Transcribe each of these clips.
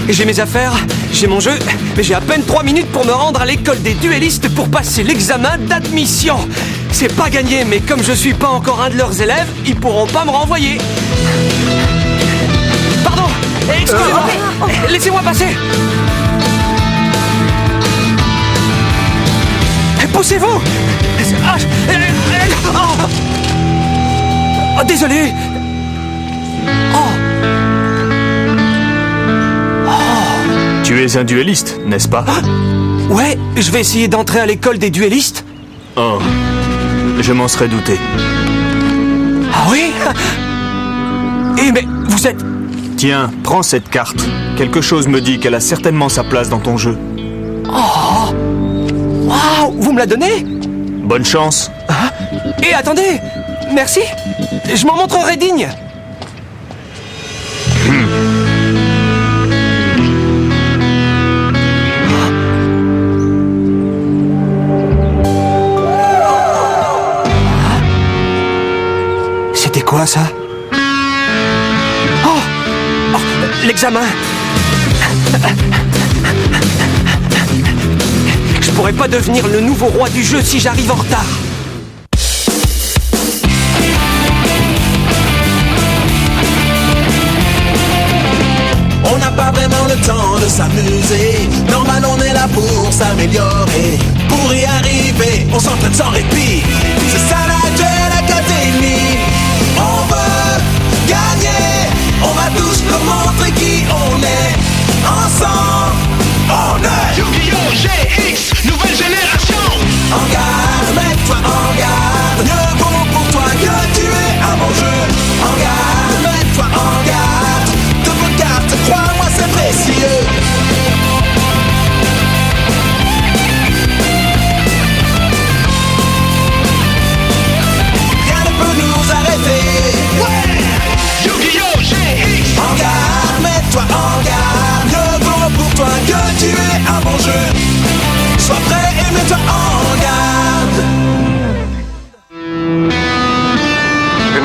J'ai mes affaires, j'ai mon jeu, mais j'ai à peine 3 minutes pour me rendre à l'école des duellistes pour passer l'examen d'admission. C'est pas gagné, mais comme je suis pas encore un de leurs élèves, ils pourront pas me renvoyer. Pardon, excusez-moi, laissez-moi passer. Poussez-vous! Oh, désolé! Tu es un duelliste, n'est-ce pas? Ouais, je vais essayer d'entrer à l'école des duellistes. Oh, je m'en serais douté. Ah oui? Mais vous êtes... Tiens, prends cette carte. Quelque chose me dit qu'elle a certainement sa place dans ton jeu. Oh! Waouh! Vous me la donnez? Bonne chance. Hein? Et attendez! Merci! Je m'en montrerai digne! C'était quoi ça? Oh! L'examen! Je pourrais pas devenir le nouveau roi du jeu si j'arrive en retard. On n'a pas vraiment le temps de s'amuser. Normal, on est là pour s'améliorer. Pour y arriver, on s'entraîne sans répit. C'est ça la Duel Academy. On veut gagner. On va tous leur montrer qui on est. Ensemble, on est Yu-Gi-Oh! GX, nouvelle génération. En garde, mets-toi en garde. Mieux vaut pour toi que tu es un bon jeu. En garde, mets-toi en garde. De vos cartes, crois-moi, c'est précieux. Rien ne peut nous arrêter. Ouais! Yu-Gi-Oh! GX. En garde, mets-toi en garde. Mieux vaut pour toi que tu es un bon jeu. Sois prêt et mets-toi en garde.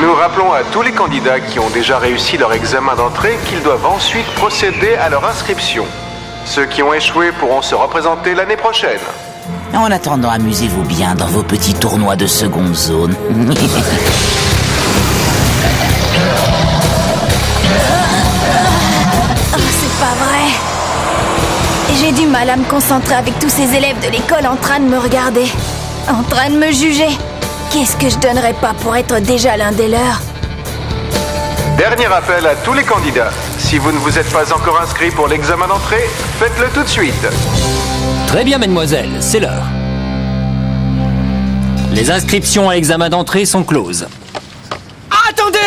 Nous rappelons à tous les candidats qui ont déjà réussi leur examen d'entrée qu'ils doivent ensuite procéder à leur inscription. Ceux qui ont échoué pourront se représenter l'année prochaine. En attendant, amusez-vous bien dans vos petits tournois de seconde zone. Oh, c'est pas vrai. J'ai du mal à me concentrer avec tous ces élèves de l'école en train de me regarder, en train de me juger. Qu'est-ce que je donnerais pas pour être déjà l'un des leurs? Dernier appel à tous les candidats. Si vous ne vous êtes pas encore inscrit pour l'examen d'entrée, faites-le tout de suite. Très bien, mademoiselle, c'est l'heure. Les inscriptions à l'examen d'entrée sont closes. Attendez!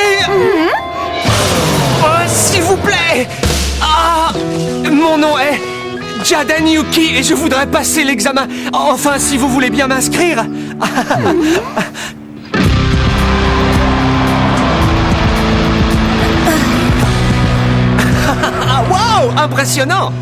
S'il vous plaît! Ah! Mon nom est Jaden Yuki et je voudrais passer l'examen. Enfin, si vous voulez bien m'inscrire. Waouh! Impressionnant!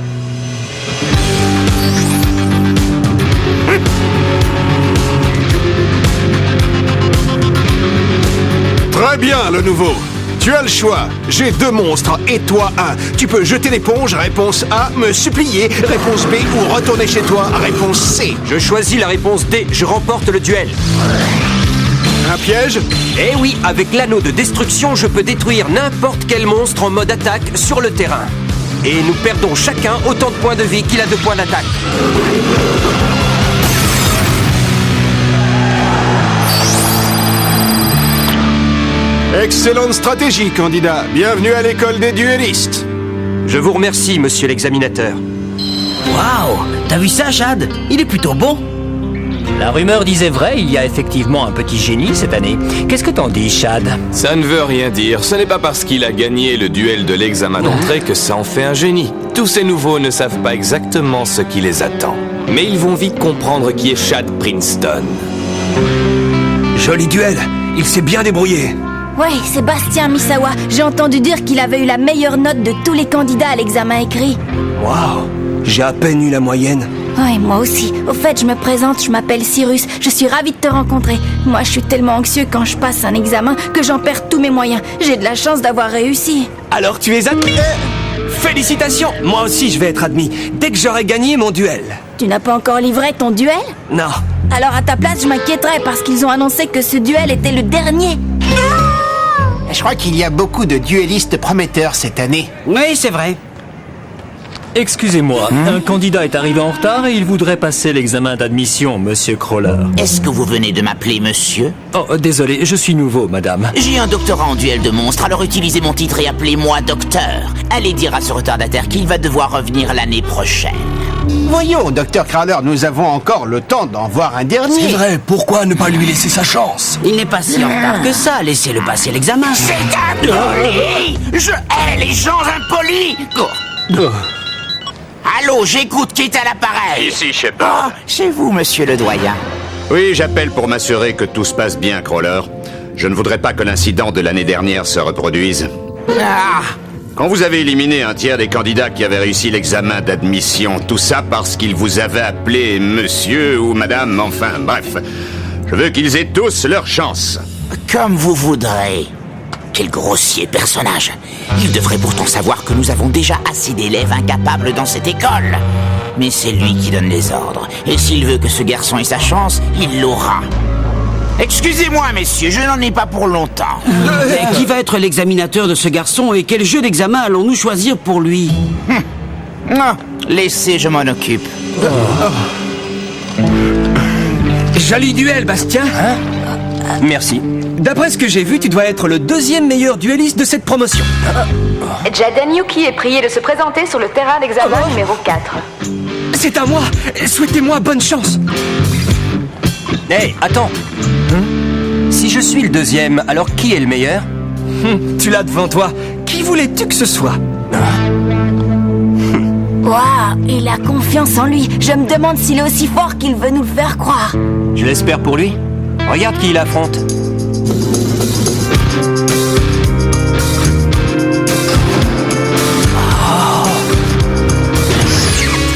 Très bien, le nouveau. Tu as le choix. J'ai 2 monstres et toi 1. Tu peux jeter l'éponge, réponse A, me supplier, réponse B, ou retourner chez toi, réponse C. Je choisis la réponse D. Je remporte le duel. Un piège? Eh oui, avec l'anneau de destruction, je peux détruire n'importe quel monstre en mode attaque sur le terrain. Et nous perdons chacun autant de points de vie qu'il a de points d'attaque. Excellente stratégie, candidat. Bienvenue à l'école des duellistes. Je vous remercie, monsieur l'examinateur. Waouh! T'as vu ça, Chad? Il est plutôt bon. La rumeur disait vrai, il y a effectivement un petit génie cette année. Qu'est-ce que t'en dis, Chad? Ça ne veut rien dire. Ce n'est pas parce qu'il a gagné le duel de l'examen d'entrée que ça en fait un génie. Tous ces nouveaux ne savent pas exactement ce qui les attend. Mais ils vont vite comprendre qui est Chad Princeton. Joli duel. Il s'est bien débrouillé. Ouais, Sébastien Misawa. J'ai entendu dire qu'il avait eu la meilleure note de tous les candidats à l'examen écrit. Waouh! J'ai à peine eu la moyenne. Ouais, moi aussi. Au fait, je me présente, je m'appelle Cyrus. Je suis ravie de te rencontrer. Moi, je suis tellement anxieux quand je passe un examen que j'en perds tous mes moyens. J'ai de la chance d'avoir réussi. Alors tu es admis. Félicitations! Moi aussi, je vais être admis, dès que j'aurai gagné mon duel. Tu n'as pas encore livré ton duel? Non. Alors à ta place, je m'inquiéterais parce qu'ils ont annoncé que ce duel était le dernier. Je crois qu'il y a beaucoup de duellistes prometteurs cette année. Oui, c'est vrai. Excusez-moi, un candidat est arrivé en retard et il voudrait passer l'examen d'admission, monsieur Crawler. Est-ce que vous venez de m'appeler monsieur? Oh, désolé, je suis nouveau, madame. J'ai un doctorat en duel de monstres, alors utilisez mon titre et appelez-moi docteur. Allez dire à ce retardataire qu'il va devoir revenir l'année prochaine. Voyons, Dr. Crowler, nous avons encore le temps d'en voir un dernier. C'est vrai, pourquoi ne pas lui laisser sa chance? Il n'est pas si en retard que ça, laissez-le passer l'examen. C'est impoli! Je hais les gens impolis! Allô, j'écoute, qui est à l'appareil? Ici, Shepard. C'est vous, monsieur le doyen. Oui, j'appelle pour m'assurer que tout se passe bien, Crawler. Je ne voudrais pas que l'incident de l'année dernière se reproduise. Quand vous avez éliminé un tiers des candidats qui avaient réussi l'examen d'admission, tout ça parce qu'ils vous avaient appelé monsieur ou madame, enfin, bref. Je veux qu'ils aient tous leur chance. Comme vous voudrez. Quel grossier personnage. Il devrait pourtant savoir que nous avons déjà assez d'élèves incapables dans cette école. Mais c'est lui qui donne les ordres. Et s'il veut que ce garçon ait sa chance, il l'aura. Excusez-moi, messieurs, je n'en ai pas pour longtemps. Qui va être l'examinateur de ce garçon et quel jeu d'examen allons-nous choisir pour lui? Non, laissez, je m'en occupe. Joli duel, Bastien. Merci. D'après ce que j'ai vu, tu dois être le deuxième meilleur duelliste de cette promotion. Jaden Yuki est prié de se présenter sur le terrain d'examen numéro 4. C'est à moi. Souhaitez-moi bonne chance. Hey, attends. Si je suis le deuxième, alors qui est le meilleur? Tu l'as devant toi. Qui voulais-tu que ce soit? Waouh, il a confiance en lui. Je me demande s'il est aussi fort qu'il veut nous le faire croire. Je l'espère pour lui. Regarde qui il affronte.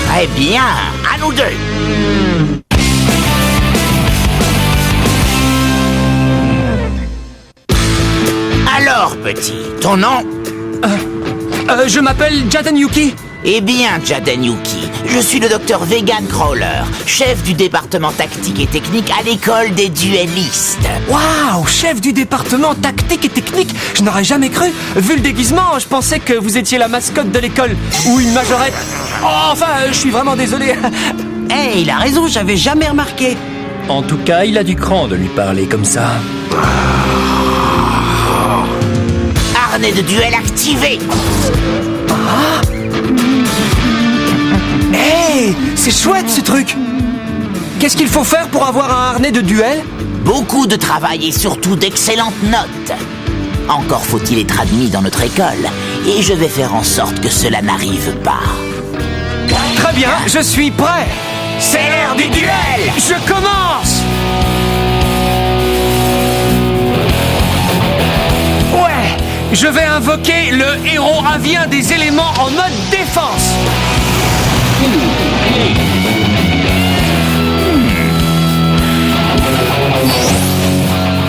Très bien, à nous deux. Alors, petit, ton nom? Je m'appelle Jaden Yuki. Eh bien, Jaden Yuki, je suis le docteur Vegan Crawler, chef du département tactique et technique à l'école des duellistes. Waouh, chef du département tactique et technique. Je n'aurais jamais cru. Vu le déguisement, je pensais que vous étiez la mascotte de l'école ou une majorette. Oh, enfin, je suis vraiment désolé. Eh, il a raison, j'avais jamais remarqué. En tout cas, il a du cran de lui parler comme ça. Harnais de duel activé. Hey, c'est chouette ce truc. Qu'est-ce qu'il faut faire pour avoir un harnais de duel? Beaucoup de travail et surtout d'excellentes notes. Encore faut-il être admis dans notre école. Et je vais faire en sorte que cela n'arrive pas. Très bien, je suis prêt. C'est l'heure du duel. Je commence. Ouais, je vais invoquer le héros avien des éléments en mode défense.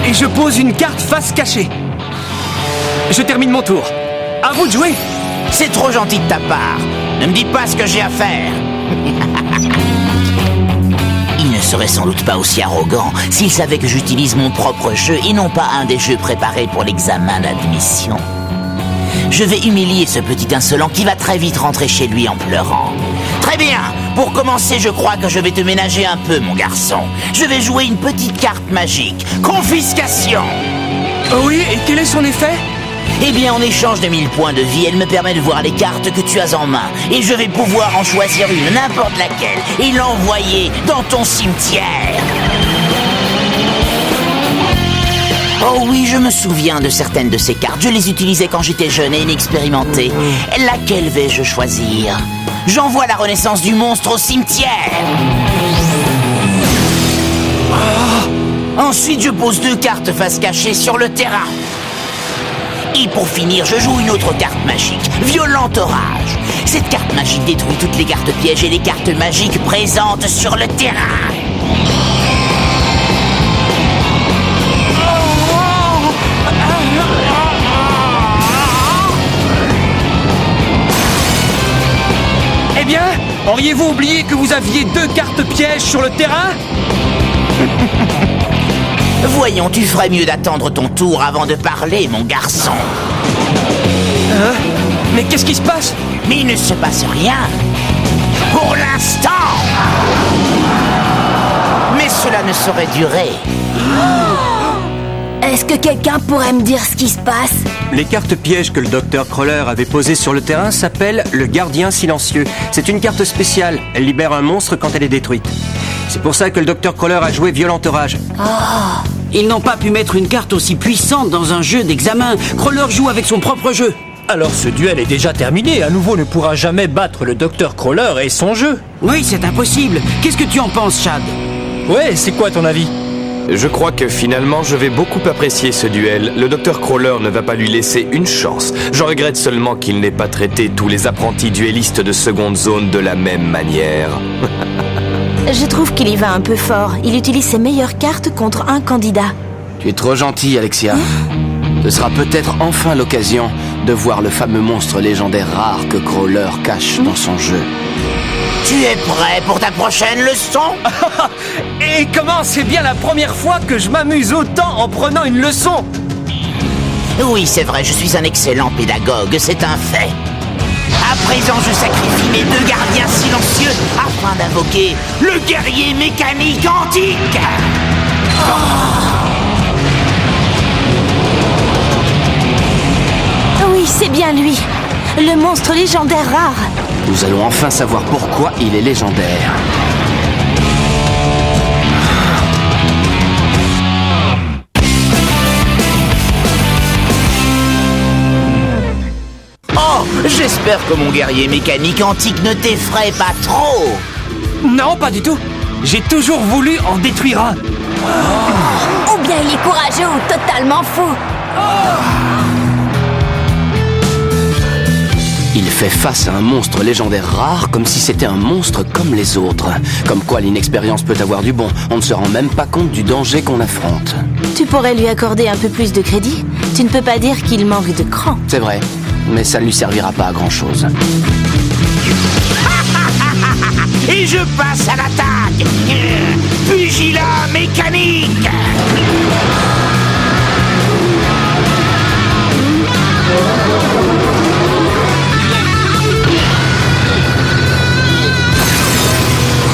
Et je pose une carte face cachée. Je termine mon tour. À vous de jouer. C'est trop gentil de ta part. Ne me dites pas ce que j'ai à faire. Il ne serait sans doute pas aussi arrogant s'il savait que j'utilise mon propre jeu et non pas un des jeux préparés pour l'examen d'admission. Je vais humilier ce petit insolent qui va très vite rentrer chez lui en pleurant. Très bien. Pour commencer, je crois que je vais te ménager un peu, mon garçon. Je vais jouer une petite carte magique. Confiscation. Oui, et quel est son effet? Eh bien, en échange de 1000 points de vie, elle me permet de voir les cartes que tu as en main. Et je vais pouvoir en choisir une, n'importe laquelle, et l'envoyer dans ton cimetière. Oh oui, je me souviens de certaines de ces cartes. Je les utilisais quand j'étais jeune et inexpérimenté. Laquelle vais-je choisir? J'envoie la renaissance du monstre au cimetière. Ensuite, je pose 2 cartes face cachée sur le terrain. Et pour finir, je joue une autre carte magique, Violent Orage. Cette carte magique détruit toutes les cartes pièges et les cartes magiques présentes sur le terrain. Auriez-vous oublié que vous aviez 2 cartes pièges sur le terrain? Voyons, tu ferais mieux d'attendre ton tour avant de parler, mon garçon. Hein? Mais qu'est-ce qui se passe? Mais il ne se passe rien. Pour l'instant. Mais cela ne saurait durer. Est-ce que quelqu'un pourrait me dire ce qui se passe? Les cartes pièges que le docteur Crawler avait posées sur le terrain s'appellent le Gardien Silencieux. C'est une carte spéciale. Elle libère un monstre quand elle est détruite. C'est pour ça que le docteur Crawler a joué Violent Orage. Ah, ils n'ont pas pu mettre une carte aussi puissante dans un jeu d'examen. Crawler joue avec son propre jeu. Alors ce duel est déjà terminé. À nouveau ne pourra jamais battre le docteur Crawler et son jeu. Oui, c'est impossible. Qu'est-ce que tu en penses, Chad? Ouais, c'est quoi ton avis? Je crois que finalement je vais beaucoup apprécier ce duel. Le docteur Crawler ne va pas lui laisser une chance. Je regrette seulement qu'il n'ait pas traité tous les apprentis duellistes de seconde zone de la même manière. Je trouve qu'il y va un peu fort. Il utilise ses meilleures cartes contre un candidat. Tu es trop gentil, Alexia. Ce sera peut-être enfin l'occasion de voir le fameux monstre légendaire rare que Crawler cache dans son jeu. Tu es prêt pour ta prochaine leçon? Et comment c'est bien la première fois que je m'amuse autant en prenant une leçon? Oui, c'est vrai, je suis un excellent pédagogue, c'est un fait. À présent, je sacrifie mes 2 gardiens silencieux afin d'invoquer le guerrier mécanique antique. Oui, c'est bien lui. Le monstre légendaire rare. Nous allons enfin savoir pourquoi il est légendaire. Oh, j'espère que mon guerrier mécanique antique ne t'effraie pas trop. Non, pas du tout. J'ai toujours voulu en détruire un. Ou bien il est courageux ou totalement fou. Il fait face à un monstre légendaire rare comme si c'était un monstre comme les autres. Comme quoi l'inexpérience peut avoir du bon. On ne se rend même pas compte du danger qu'on affronte. Tu pourrais lui accorder un peu plus de crédit. Tu ne peux pas dire qu'il manque de cran. C'est vrai, mais ça ne lui servira pas à grand-chose. Et je passe à l'attaque. Pugilat mécanique.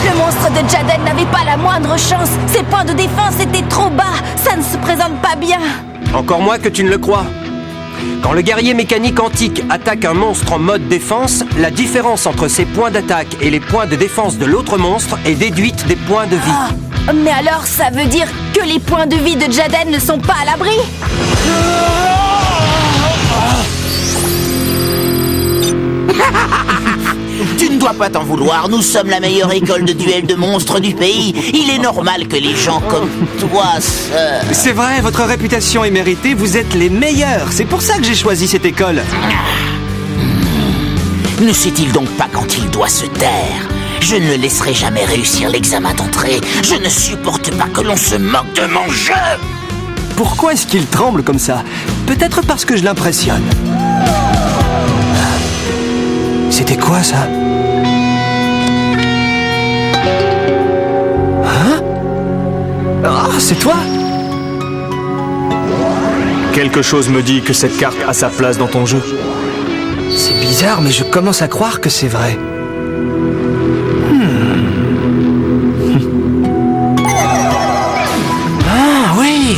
Le monstre de Jaden n'avait pas la moindre chance. Ses points de défense étaient trop bas. Ça ne se présente pas bien. Encore moins que tu ne le crois. Quand le guerrier mécanique antique attaque un monstre en mode défense, la différence entre ses points d'attaque et les points de défense de l'autre monstre est déduite des points de vie. Ah, mais alors ça veut dire que les points de vie de Jaden ne sont pas à l'abri? Tu ne dois pas t'en vouloir, nous sommes la meilleure école de duel de monstres du pays. Il est normal que les gens comme toi se... C'est vrai, votre réputation est méritée, vous êtes les meilleurs. C'est pour ça que j'ai choisi cette école. Ne sait-il donc pas quand il doit se taire? Je ne laisserai jamais réussir l'examen d'entrée. Je ne supporte pas que l'on se moque de mon jeu. Pourquoi est-ce qu'il tremble comme ça? Peut-être parce que je l'impressionne. C'était quoi ça? Hein? Ah, c'est toi? Quelque chose me dit que cette carte a sa place dans ton jeu. C'est bizarre, mais je commence à croire que c'est vrai. Ah oui!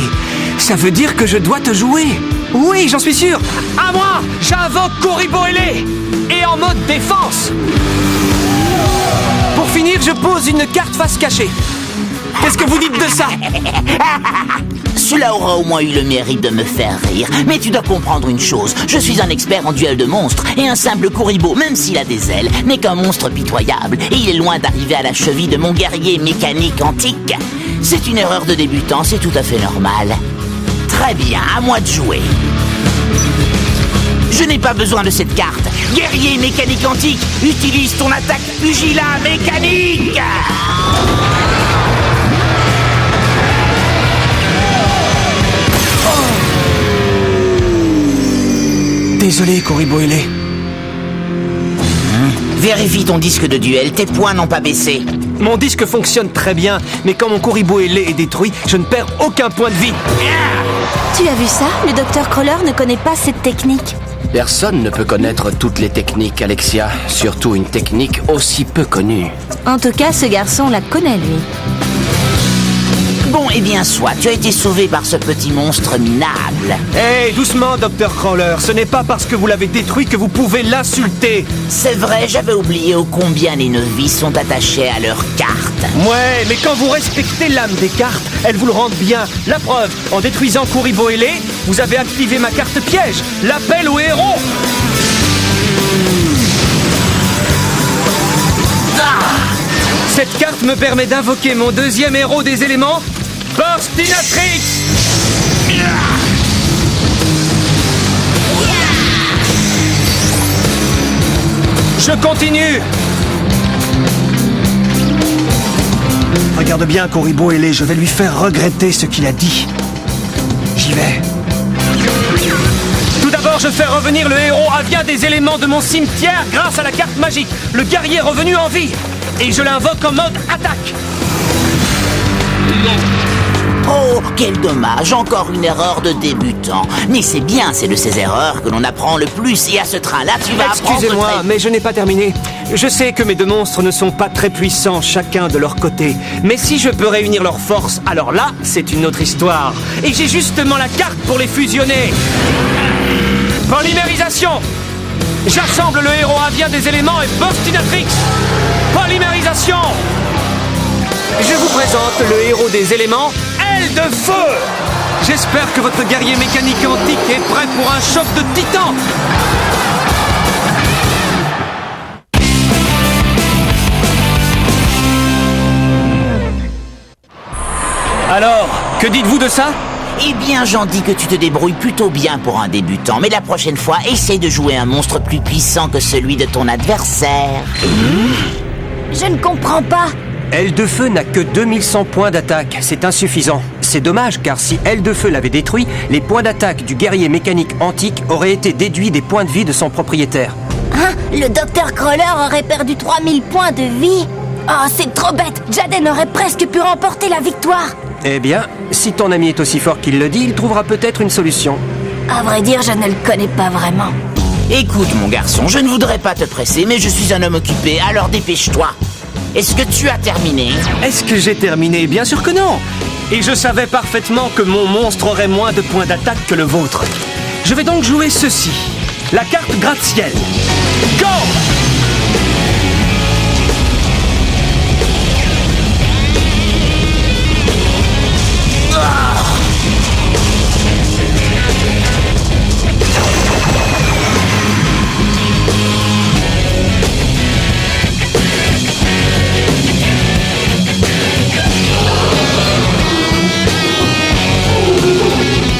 Ça veut dire que je dois te jouer. Oui, j'en suis sûr. À moi, j'invoque Koriboele. Et en mode défense. Pour finir, je pose une carte face cachée. Qu'est-ce que vous dites de ça? Cela aura au moins eu le mérite de me faire rire. Mais tu dois comprendre une chose. Je suis un expert en duel de monstres. Et un simple Kuribo, même s'il a des ailes, n'est qu'un monstre pitoyable. Et il est loin d'arriver à la cheville de mon guerrier mécanique antique. C'est une erreur de débutant, c'est tout à fait normal. Très bien, à moi de jouer. Je n'ai pas besoin de cette carte. Guerrier mécanique antique, utilise ton attaque pugilat mécanique. Désolé, Koriboele. Vérifie ton disque de duel, tes points n'ont pas baissé. Mon disque fonctionne très bien, mais quand mon Kuribo ailé est détruit, je ne perds aucun point de vie. Tu as vu ça? Le docteur Crawler ne connaît pas cette technique. Personne ne peut connaître toutes les techniques, Alexia. Surtout une technique aussi peu connue. En tout cas, ce garçon la connaît, lui. Bon, eh bien, soit, tu as été sauvé par ce petit monstre minable. Hé, doucement, Dr. Crawler, ce n'est pas parce que vous l'avez détruit que vous pouvez l'insulter. C'est vrai, j'avais oublié ô combien les novices sont attachés à leurs cartes. Ouais, mais quand vous respectez l'âme des cartes, elles vous le rendent bien. La preuve, en détruisant Kuribo ailé, vous avez activé ma carte piège, l'appel au héros. Cette carte me permet d'invoquer mon deuxième héros des éléments, Burstinatrix. Je continue. Regarde bien Kuribo ailé, je vais lui faire regretter ce qu'il a dit. J'y vais. Tout d'abord, je fais revenir le héros avien des éléments de mon cimetière grâce à la carte magique, le guerrier revenu en vie. Et je l'invoque en mode attaque. Oh, quel dommage, encore une erreur de débutant. Mais c'est bien, c'est de ces erreurs que l'on apprend le plus. Et à ce train-là, tu vas apprendre... Excusez-moi, mais je n'ai pas terminé. Je sais que mes deux monstres ne sont pas très puissants, chacun de leur côté. Mais si je peux réunir leurs forces, alors là, c'est une autre histoire. Et j'ai justement la carte pour les fusionner. Polymérisation. J'assemble le héros avien des éléments et Burstinatrix. Polymérisation. Je vous présente le héros des éléments, Aile de Feu. J'espère que votre guerrier mécanique antique est prêt pour un choc de titan. Alors, que dites-vous de ça? Eh bien, j'en dis que tu te débrouilles plutôt bien pour un débutant, mais la prochaine fois, essaye de jouer un monstre plus puissant que celui de ton adversaire. Je ne comprends pas. Aile de Feu n'a que 2100 points d'attaque, c'est insuffisant. C'est dommage, car si Aile de Feu l'avait détruit, les points d'attaque du guerrier mécanique antique auraient été déduits des points de vie de son propriétaire. Hein? Le docteur Crawler aurait perdu 3000 points de vie? Oh, c'est trop bête. Jaden aurait presque pu remporter la victoire. Eh bien, si ton ami est aussi fort qu'il le dit, il trouvera peut-être une solution. À vrai dire, je ne le connais pas vraiment. Écoute, mon garçon, je ne voudrais pas te presser, mais je suis un homme occupé, alors dépêche-toi. Est-ce que tu as terminé? Est-ce que j'ai terminé? Bien sûr que non. Et je savais parfaitement que mon monstre aurait moins de points d'attaque que le vôtre. Je vais donc jouer ceci. La carte gratte-ciel. Go!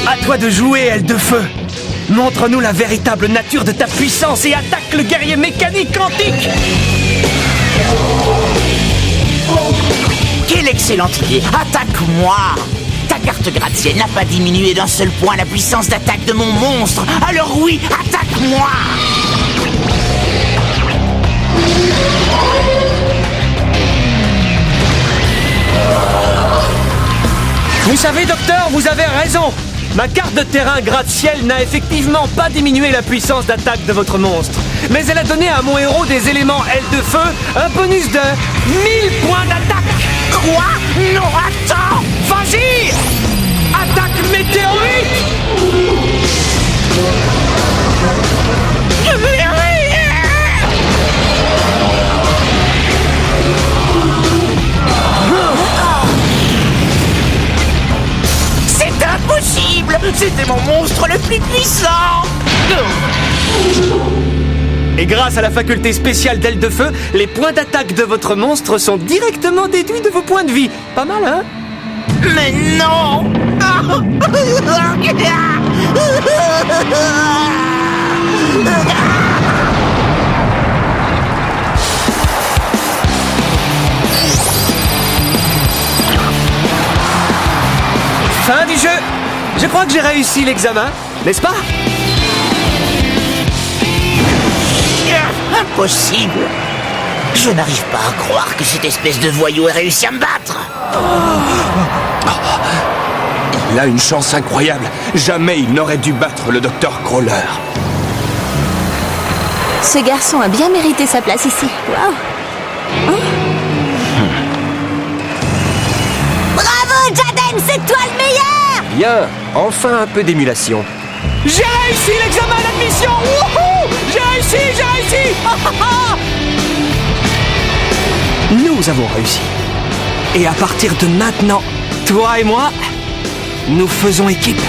À toi de jouer, Aile de Feu. Montre-nous la véritable nature de ta puissance et attaque le guerrier mécanique antique. Quelle excellente idée! Attaque-moi! Ta carte gratte-ciel n'a pas diminué d'un seul point la puissance d'attaque de mon monstre. Alors oui, attaque-moi! Vous savez, docteur, vous avez raison. Ma carte de terrain gratte-ciel n'a effectivement pas diminué la puissance d'attaque de votre monstre. Mais elle a donné à mon héros des éléments Aile de Feu un bonus de 1000 points d'attaque. Quoi? Non, attends! Vas-y! Attaque météorique! C'est impossible! C'était mon monstre le plus puissant! Et grâce à la faculté spéciale d'Aile de Feu, les points d'attaque de votre monstre sont directement déduits de vos points de vie. Pas mal, hein? Mais non! Fin du jeu! Je crois que j'ai réussi l'examen, n'est-ce pas? Impossible! Je n'arrive pas à croire que cette espèce de voyou ait réussi à me battre. Il a une chance incroyable. Jamais il n'aurait dû battre le docteur Crawler. Ce garçon a bien mérité sa place ici. Waouh. Bravo, Jaden, c'est toi le meilleur! Bien, enfin un peu d'émulation. J'ai réussi l'examen d'admission. Wouhou! J'ai réussi. Nous avons réussi. Et à partir de maintenant, toi et moi, nous faisons équipe.